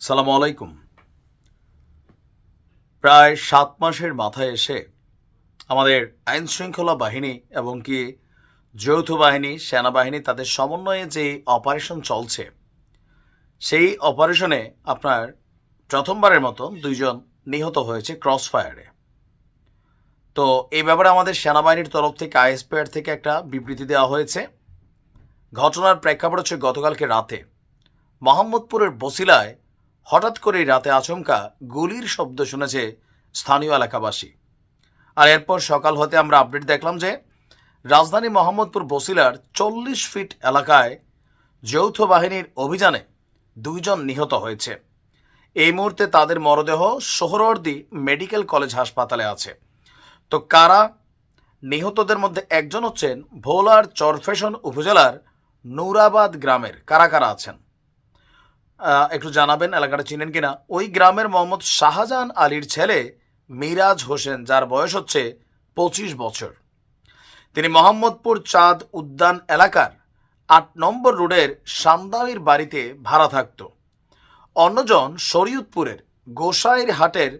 সালামু আলাইকুম। প্রায় ৭ মাসের মাথায় এসে আমাদের আইন শৃঙ্খলা বাহিনী এবং কি যৌথ বাহিনী, সেনাবাহিনী তাদের সমন্বয়ে যে অপারেশন চলছে, সেই অপারেশনে আপনার প্রথমবারের মতো ২ জন নিহত হয়েছে ক্রস ফায়ারে। তো এই ব্যাপারে আমাদের সেনাবাহিনীর তরফ থেকে আইএসপিআর থেকে একটা বিবৃতি দেওয়া হয়েছে। ঘটনার প্রেক্ষাপট হচ্ছে গতকালকে রাতে মোহাম্মদপুরের বছিলায় হঠাৎ করেই রাতে আচমকা গুলির শব্দ শুনেছে স্থানীয় এলাকাবাসী। আর এরপর সকাল হতে আমরা আপডেট দেখলাম যে রাজধানী মোহাম্মদপুর বছিলার ৪০ ফিট এলাকায় যৌথ বাহিনীর অভিযানে ২ জন নিহত হয়েছে। এই মুহূর্তে তাদের মরদেহ সোহরওয়ার্দী মেডিকেল কলেজ হাসপাতালে আছে। তো কারা নিহতদের মধ্যে একজন হচ্ছেন ভোলার চরফেশন উপজেলার নূরাবাদ গ্রামের। কারা কারা আছেন একটু জানাবেন, এলাকাটা চিনেন কিনা। ওই গ্রামের মোহাম্মদ শাহজাহান আলীর ছেলে মিরাজ হোসেন, যার বয়স হচ্ছে ২৫ বছর। তিনি মোহাম্মদপুর চাঁদ উদ্যান এলাকার ৮ নম্বর রোডের সান্দাবির বাড়িতে ভাড়া থাকত। অন্যজন শরীয়তপুরের গোসাইর হাটের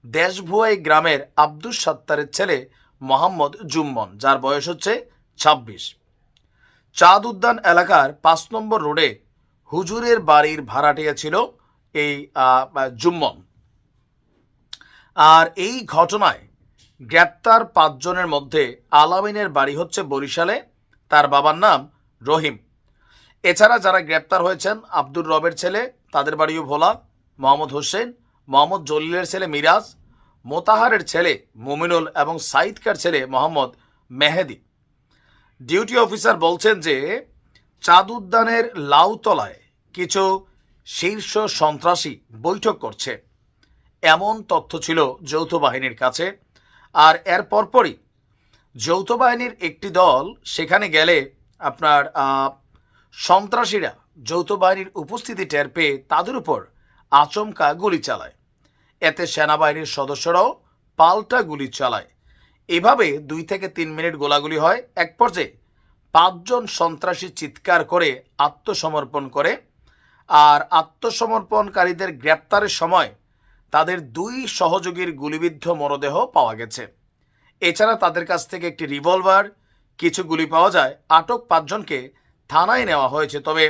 দেশভুয়াই গ্রামের আব্দুস সাত্তারের ছেলে মোহাম্মদ জুম্মন, যার বয়স হচ্ছে ২৬। চাঁদ উদ্যান এলাকার ৫ নম্বর রোডে হুজুরের বাড়ির ভাড়াটিয়া ছিল এই জুম্মন। আর এই ঘটনায় গ্রেপ্তার ৫ জনের মধ্যে আলামিনের বাড়ি হচ্ছে বরিশালে, তার বাবার নাম রহিম। এছাড়া যারা গ্রেপ্তার হয়েছেন আব্দুর রবের ছেলে, তাদের বাড়িও ভোলা, মোহাম্মদ হোসেন, মোহাম্মদ জলিলের ছেলে মিরাজ, মোতাহারের ছেলে মুমিনুল এবং সাইদকার ছেলে মোহাম্মদ মেহেদি। ডিউটি অফিসার বলছেন যে চাঁদ উদ্যানের লাউতলায় কিছু শীর্ষ সন্ত্রাসী বৈঠক করছে, এমন তথ্য ছিল যৌথ বাহিনীর কাছে। আর এর পরপরই যৌথ বাহিনীর একটি দল সেখানে গেলে আপনার সন্ত্রাসীরা যৌথ বাহিনীর উপস্থিতি টের পেয়ে তাদের উপর আচমকা গুলি চালায়। এতে সেনাবাহিনীর সদস্যরাও পাল্টা গুলি চালায়। এভাবে ২ থেকে ৩ মিনিট গোলাগুলি হয়। এক পর্যায়ে ৫ জন সন্ত্রাসী চিৎকার করে আত্মসমর্পণ করে। আর আত্মসমর্পণকারীদের গ্রেপ্তারের সময় তাদের ২ সহযোগীর গুলিবিদ্ধ মরদেহ পাওয়া গেছে। এছাড়া তাদের কাছ থেকে একটি রিভলভার, কিছু গুলি পাওয়া যায়। আটক ৫ জনকে থানায় নেওয়া হয়েছে। তবে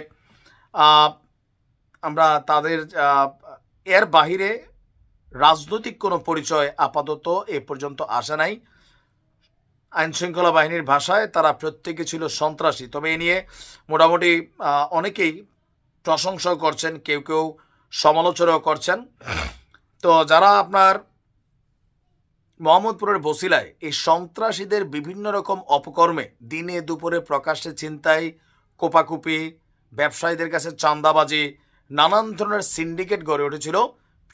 আমরা তাদের এর বাহিরে রাজনৈতিক কোনো পরিচয় আপাতত এ পর্যন্ত আসে নাই। আইনশৃঙ্খলা বাহিনীর ভাষায় তারা প্রত্যেকে ছিল সন্ত্রাসী। তবে এ নিয়ে মোটামুটি অনেকেই প্রশংসাও করছেন, কেউ কেউ সমালোচনাও করছেন। তো যারা আপনার মোহাম্মদপুরের বছিলায় এই সন্ত্রাসীদের বিভিন্ন রকম অপকর্মে দিনে দুপুরে প্রকাশ্যে ছিনতাই, কোপাকুপি, ব্যবসায়ীদের কাছে চাঁদাবাজি, নানান ধরনের সিন্ডিকেট গড়ে উঠেছিল,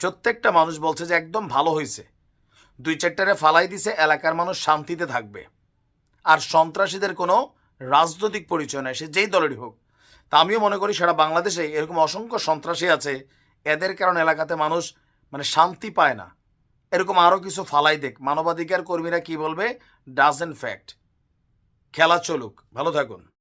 প্রত্যেকটা মানুষ বলছে যে একদম ভালো হয়েছে, ২-৪টারে ফালাই দিছে, এলাকার মানুষ শান্তিতে থাকবে। আর সন্ত্রাসীদের কোনো রাজনৈতিক পরিচয় নেই, সে যেই দলেরই হোক। তা আমিও মনে করি সারা বাংলাদেশে এরকম অসংখ্য সন্ত্রাসী আছে, এদের কারণে এলাকাতে মানুষ শান্তি পায় না। এরকম আরও কিছু ফালাই দেখ, মানবাধিকার কর্মীরা কি বলবে ডাজেন্ট ফ্যাক্ট। খেলা চলুক, ভালো থাকুন।